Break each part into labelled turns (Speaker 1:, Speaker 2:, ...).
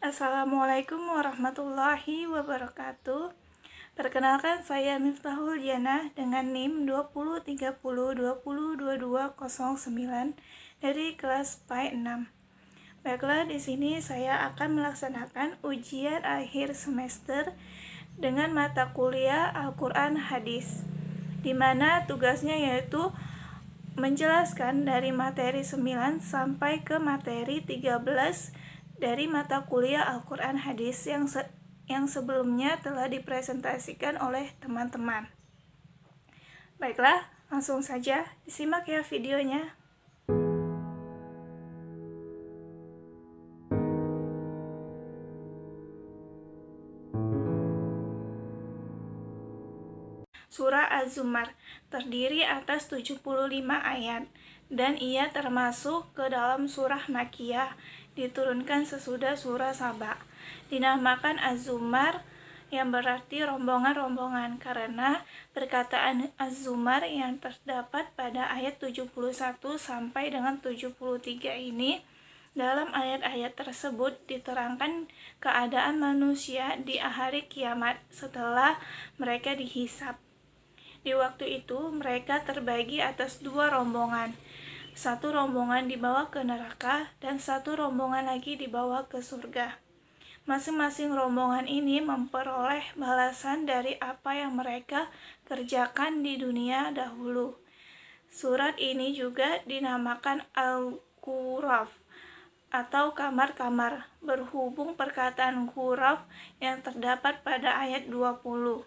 Speaker 1: Assalamualaikum warahmatullahi wabarakatuh. Perkenalkan, saya Miftahul Jannah dengan NIM 2030202209 dari kelas PAI 6. Baiklah, di sini saya akan melaksanakan ujian akhir semester dengan mata kuliah Al-Quran Hadis, di mana tugasnya yaitu menjelaskan dari materi 9 sampai ke materi 13 dari mata kuliah Al-Quran Hadis yang sebelumnya telah dipresentasikan oleh teman-teman. Baiklah, langsung saja disimak ya videonya. Surah Az-Zumar terdiri atas 75 ayat, dan ia termasuk ke dalam surah Makkiyah, diturunkan sesudah surah Saba. Dinamakan Az-Zumar yang berarti rombongan-rombongan karena perkataan Az-Zumar yang terdapat pada ayat 71 sampai dengan 73 ini. Dalam ayat-ayat tersebut diterangkan keadaan manusia di hari kiamat setelah mereka dihisab. Di waktu itu mereka terbagi atas dua rombongan. Satu rombongan dibawa ke neraka dan satu rombongan lagi dibawa ke surga. Masing-masing rombongan ini memperoleh balasan dari apa yang mereka kerjakan di dunia dahulu. Surat ini juga dinamakan Al-Ghuraf atau kamar-kamar, berhubung perkataan ghuraf yang terdapat pada ayat 20.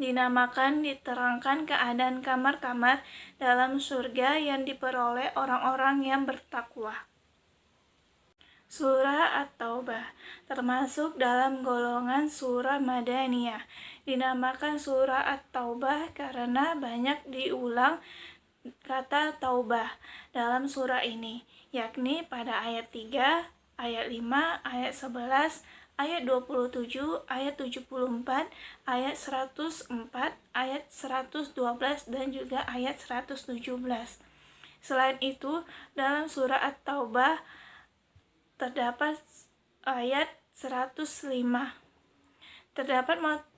Speaker 1: Dinamakan diterangkan keadaan kamar-kamar dalam surga yang diperoleh orang-orang yang bertakwa. Surah At-Taubah termasuk dalam golongan surah Madaniyah. Dinamakan surah At-Taubah karena banyak diulang kata taubah dalam surah ini, yakni pada ayat 3, ayat 5, ayat 11, ayat 27, ayat 74, ayat 104, ayat 112, dan juga ayat 117. Selain itu, dalam surah At-Taubah terdapat ayat 105.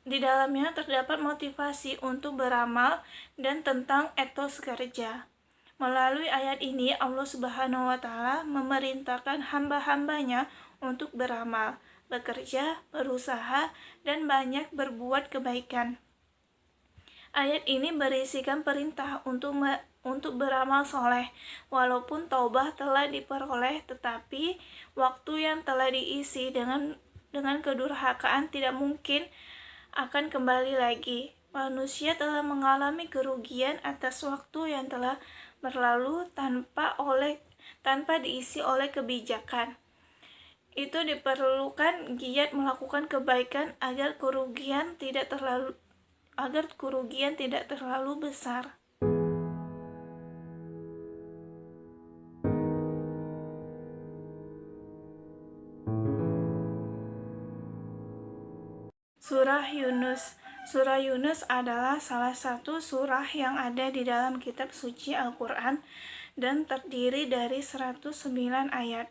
Speaker 1: Di dalamnya terdapat motivasi untuk beramal dan tentang etos kerja. Melalui ayat ini, Allah Subhanahu wa Ta'ala memerintahkan hamba-hambanya untuk beramal, bekerja, berusaha, dan banyak berbuat kebaikan. Ayat ini berisikan perintah untuk beramal soleh. Walaupun taubah telah diperoleh, tetapi waktu yang telah diisi dengan kedurhakaan tidak mungkin akan kembali lagi. Manusia telah mengalami kerugian atas waktu yang telah berlalu tanpa diisi oleh kebijakan. Itu diperlukan giat melakukan kebaikan agar kerugian tidak terlalu besar. Surah Yunus. Surah Yunus adalah salah satu surah yang ada di dalam kitab suci Al-Quran dan terdiri dari 109 ayat.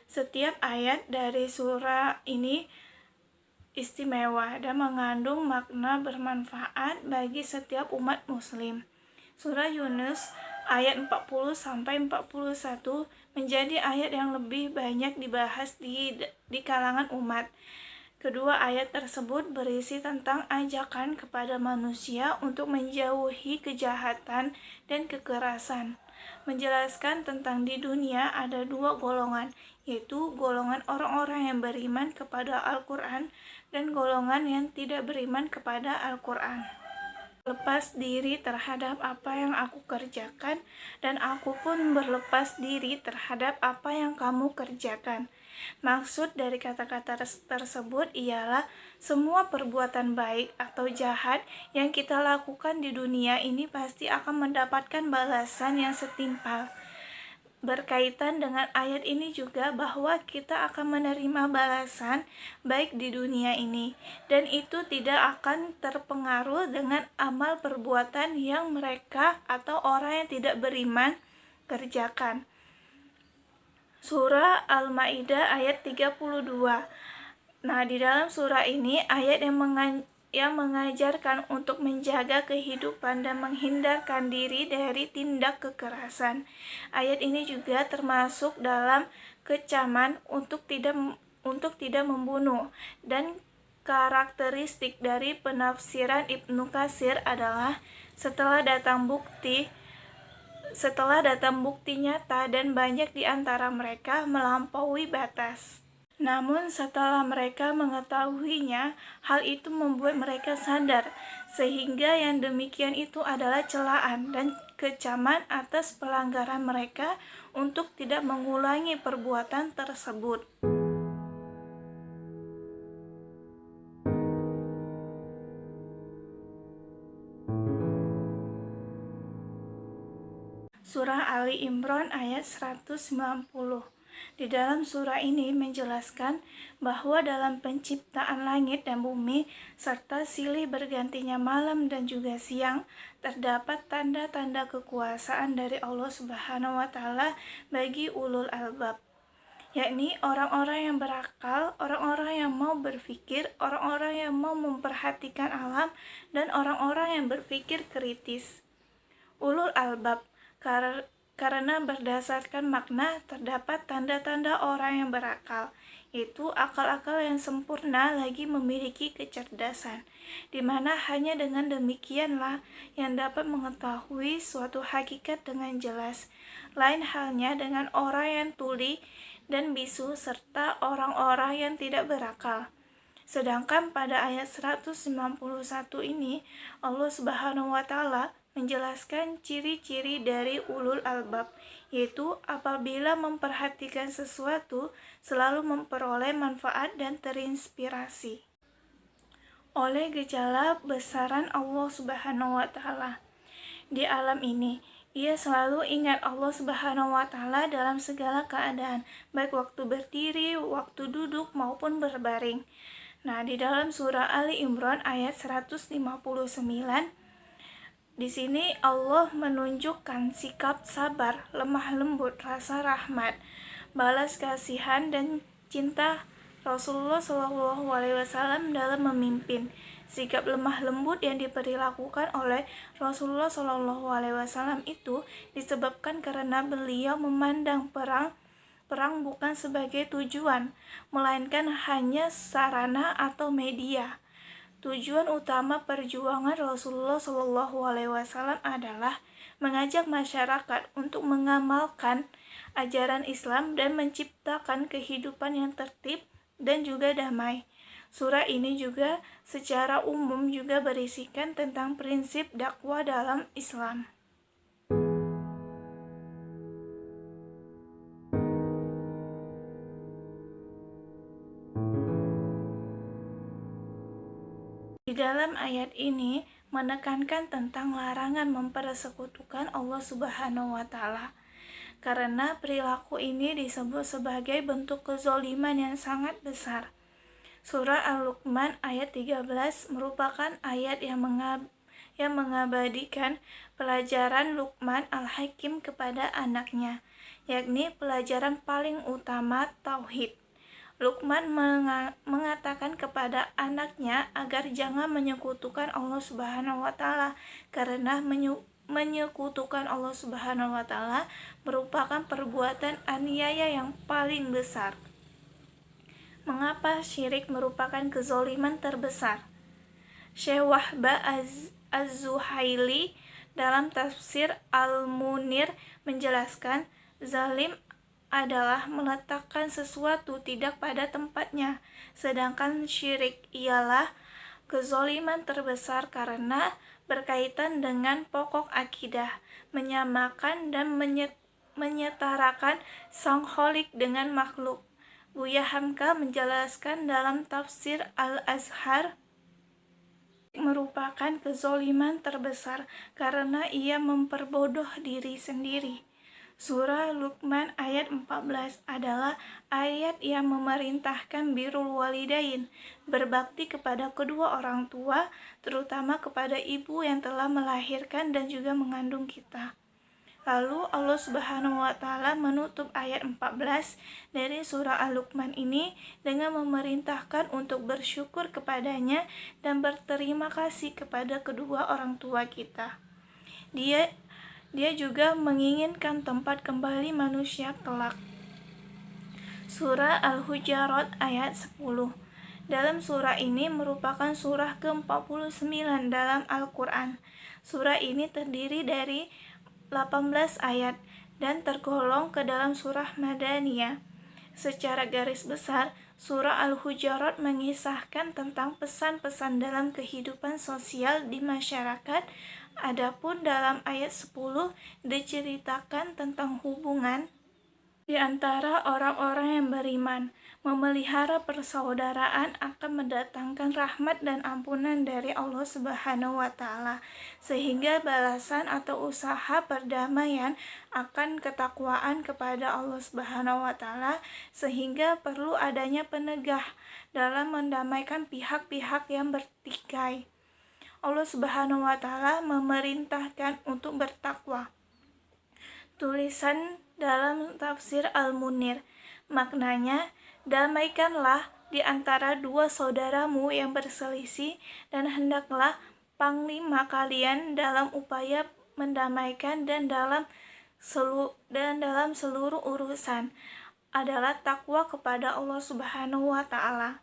Speaker 1: Setiap ayat dari surah ini istimewa dan mengandung makna bermanfaat bagi setiap umat muslim. Surah Yunus ayat 40-41 menjadi ayat yang lebih banyak dibahas di kalangan umat. Kedua ayat tersebut berisi tentang ajakan kepada manusia untuk menjauhi kejahatan dan kekerasan. Menjelaskan tentang di dunia ada dua golongan, yaitu golongan orang-orang yang beriman kepada Al-Quran dan golongan yang tidak beriman kepada Al-Quran. Lepas diri terhadap apa yang aku kerjakan, dan aku pun berlepas diri terhadap apa yang kamu kerjakan. Maksud dari kata-kata tersebut ialah semua perbuatan baik atau jahat yang kita lakukan di dunia ini pasti akan mendapatkan balasan yang setimpal. Berkaitan dengan ayat ini juga bahwa kita akan menerima balasan baik di dunia ini, dan itu tidak akan terpengaruh dengan amal perbuatan yang mereka atau orang yang tidak beriman kerjakan. Surah Al-Maidah ayat 32. Nah, di dalam surah ini ayat yang mengajarkan untuk menjaga kehidupan dan menghindarkan diri dari tindak kekerasan. Ayat ini juga termasuk dalam kecaman untuk tidak membunuh, dan karakteristik dari penafsiran Ibnu Katsir adalah setelah datang bukti nyata dan banyak di antara mereka melampaui batas. Namun setelah mereka mengetahuinya, hal itu membuat mereka sadar, sehingga yang demikian itu adalah celaan dan kecaman atas pelanggaran mereka untuk tidak mengulangi perbuatan tersebut. Surah Ali Imran ayat 190. Di dalam surah ini menjelaskan bahwa dalam penciptaan langit dan bumi serta silih bergantinya malam dan juga siang terdapat tanda-tanda kekuasaan dari Allah Subhanahu wa taala bagi ulul albab, yakni orang-orang yang berakal, orang-orang yang mau berpikir, orang-orang yang mau memperhatikan alam, dan orang-orang yang berpikir kritis. Ulul albab karena berdasarkan makna terdapat tanda-tanda orang yang berakal, yaitu akal-akal yang sempurna lagi memiliki kecerdasan, di mana hanya dengan demikianlah yang dapat mengetahui suatu hakikat dengan jelas. Lain halnya dengan orang yang tuli dan bisu serta orang-orang yang tidak berakal. Sedangkan pada ayat 191 ini Allah Subhanahu wa taala menjelaskan ciri-ciri dari ulul albab, yaitu apabila memperhatikan sesuatu selalu memperoleh manfaat dan terinspirasi oleh gejala besaran Allah Subhanahu wa taala. Di alam ini, ia selalu ingat Allah Subhanahu wa taala dalam segala keadaan, baik waktu berdiri, waktu duduk maupun berbaring. Nah, di dalam surah Ali Imran ayat 159, di sini Allah menunjukkan sikap sabar, lemah lembut, rasa rahmat, balas kasihan dan cinta Rasulullah SAW dalam memimpin. Sikap lemah lembut yang diperlakukan oleh Rasulullah SAW itu disebabkan karena beliau memandang perang bukan sebagai tujuan, melainkan hanya sarana atau media. Tujuan utama perjuangan Rasulullah SAW adalah mengajak masyarakat untuk mengamalkan ajaran Islam dan menciptakan kehidupan yang tertib dan juga damai. Surah ini juga secara umum juga berisikan tentang prinsip dakwah dalam Islam. Di dalam ayat ini menekankan tentang larangan mempersekutukan Allah Subhanahu wa taala, karena perilaku ini disebut sebagai bentuk kezaliman yang sangat besar. Surah Al-Luqman ayat 13 merupakan ayat yang mengabadikan pelajaran Luqman Al-Hakim kepada anaknya, yakni pelajaran paling utama tauhid. Luqman mengatakan kepada anaknya agar jangan menyekutukan Allah Subhanahu wa taala, karena menyekutukan Allah Subhanahu wa taala merupakan perbuatan aniaya yang paling besar. Mengapa syirik merupakan kezaliman terbesar? Syekh Wahbah Az-Zuhaili dalam tafsir Al-Munir menjelaskan, zalim adalah meletakkan sesuatu tidak pada tempatnya, sedangkan syirik ialah kezaliman terbesar karena berkaitan dengan pokok akidah, menyamakan dan menyetarakan Sang Khalik dengan makhluk. Buya Hamka menjelaskan dalam tafsir Al-Azhar, merupakan kezaliman terbesar karena ia memperbodoh diri sendiri. Surah Luqman ayat 14 adalah ayat yang memerintahkan birrul walidain, berbakti kepada kedua orang tua, terutama kepada ibu yang telah melahirkan dan juga mengandung kita. Lalu Allah Subhanahu wa taala menutup ayat 14 dari surah Al-Luqman ini dengan memerintahkan untuk bersyukur kepadanya dan berterima kasih kepada kedua orang tua kita. Dia juga menginginkan tempat kembali manusia kelak. Surah Al-Hujarat ayat 10. Dalam surah ini merupakan surah ke-49 dalam Al-Quran. Surah ini terdiri dari 18 ayat dan tergolong ke dalam surah Madaniyah. Secara garis besar, surah Al-Hujarat mengisahkan tentang pesan-pesan dalam kehidupan sosial di masyarakat. Adapun dalam ayat 10 diceritakan tentang hubungan di antara orang-orang yang beriman. Memelihara persaudaraan akan mendatangkan rahmat dan ampunan dari Allah Subhanahu wa taala, sehingga balasan atau usaha perdamaian akan ketakwaan kepada Allah Subhanahu wa taala, sehingga perlu adanya penegah dalam mendamaikan pihak-pihak yang bertikai. Allah Subhanahu wa taala memerintahkan untuk bertakwa. Tulisan dalam tafsir Al-Munir, maknanya, damaikanlah di antara dua saudaramu yang berselisih, dan hendaklah panglima kalian dalam upaya mendamaikan dan dalam seluruh urusan adalah takwa kepada Allah Subhanahu wa taala.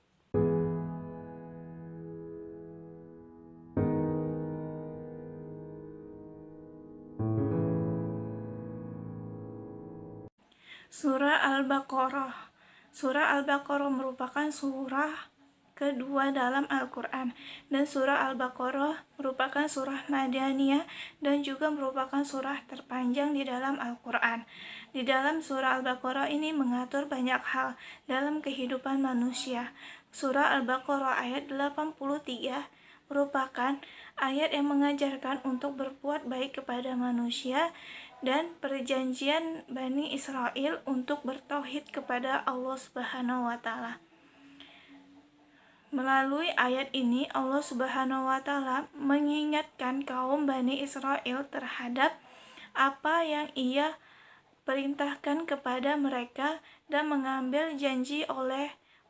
Speaker 1: Surah Al-Baqarah. Surah Al-Baqarah merupakan surah kedua dalam Al-Quran, dan surah Al-Baqarah merupakan surah Madaniyah dan juga merupakan surah terpanjang di dalam Al-Quran. Di dalam surah Al-Baqarah ini mengatur banyak hal dalam kehidupan manusia. Surah Al-Baqarah ayat 83 merupakan ayat yang mengajarkan untuk berbuat baik kepada manusia dan perjanjian Bani Israel untuk bertauhid kepada Allah Subhanahu wa taala. Melalui ayat ini Allah Subhanahu wa taala mengingatkan kaum Bani Israel terhadap apa yang Ia perintahkan kepada mereka dan mengambil janji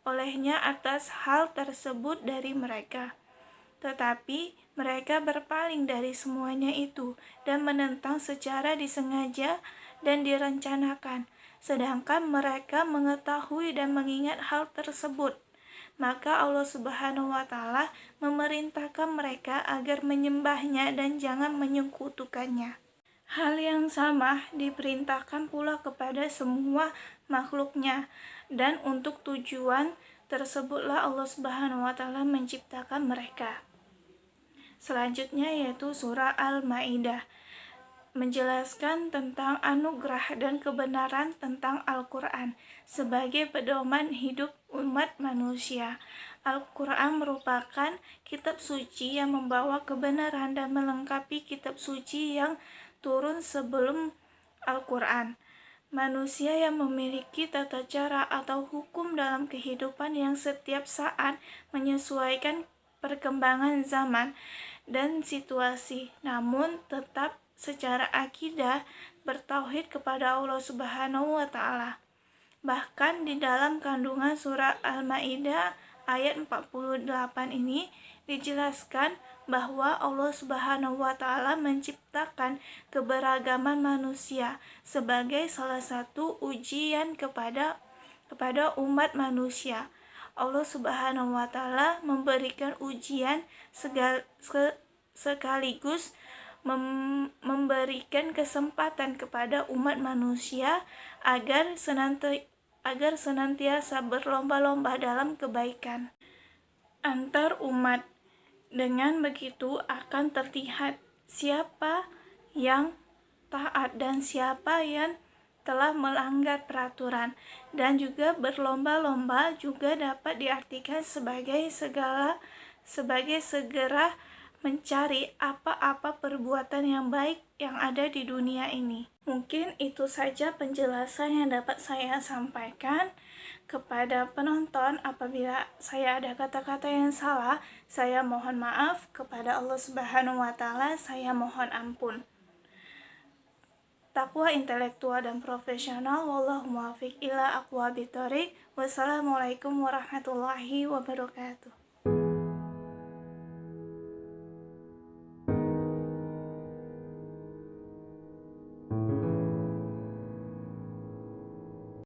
Speaker 1: olehnya atas hal tersebut dari mereka. Tetapi mereka berpaling dari semuanya itu dan menentang secara disengaja dan direncanakan, sedangkan mereka mengetahui dan mengingat hal tersebut. Maka Allah Subhanahu wa taala memerintahkan mereka agar menyembahnya dan jangan menyekutukannya. Hal yang sama diperintahkan pula kepada semua makhluknya, dan untuk tujuan tersebutlah Allah Subhanahu wa taala menciptakan mereka. Selanjutnya yaitu surah Al-Maidah, menjelaskan tentang anugerah dan kebenaran tentang Al-Quran sebagai pedoman hidup umat manusia. Al-Quran merupakan kitab suci yang membawa kebenaran dan melengkapi kitab suci yang turun sebelum Al-Quran. Manusia yang memiliki tata cara atau hukum dalam kehidupan yang setiap saat menyesuaikan perkembangan zaman dan situasi, namun tetap secara akidah bertauhid kepada Allah Subhanahu wa taala. Bahkan di dalam kandungan surah Al-Maidah ayat 48 ini dijelaskan bahwa Allah Subhanahu wa taala menciptakan keberagaman manusia sebagai salah satu ujian kepada umat manusia. Allah Subhanahu wa taala memberikan ujian sekaligus memberikan kesempatan kepada umat manusia agar senantiasa berlomba-lomba dalam kebaikan antar umat. Dengan begitu akan terlihat siapa yang taat dan siapa yang telah melanggar peraturan, dan juga berlomba-lomba juga dapat diartikan sebagai segera mencari apa-apa perbuatan yang baik yang ada di dunia ini. Mungkin itu saja penjelasan yang dapat saya sampaikan kepada penonton. Apabila saya ada kata-kata yang salah, saya mohon maaf. Kepada Allah Subhanahu wa taala saya mohon ampun. takwa intelektual dan profesional. Wallahu muwaffiq ila aqwabit thoriq. Wassalamualaikum warahmatullahi wabarakatuh.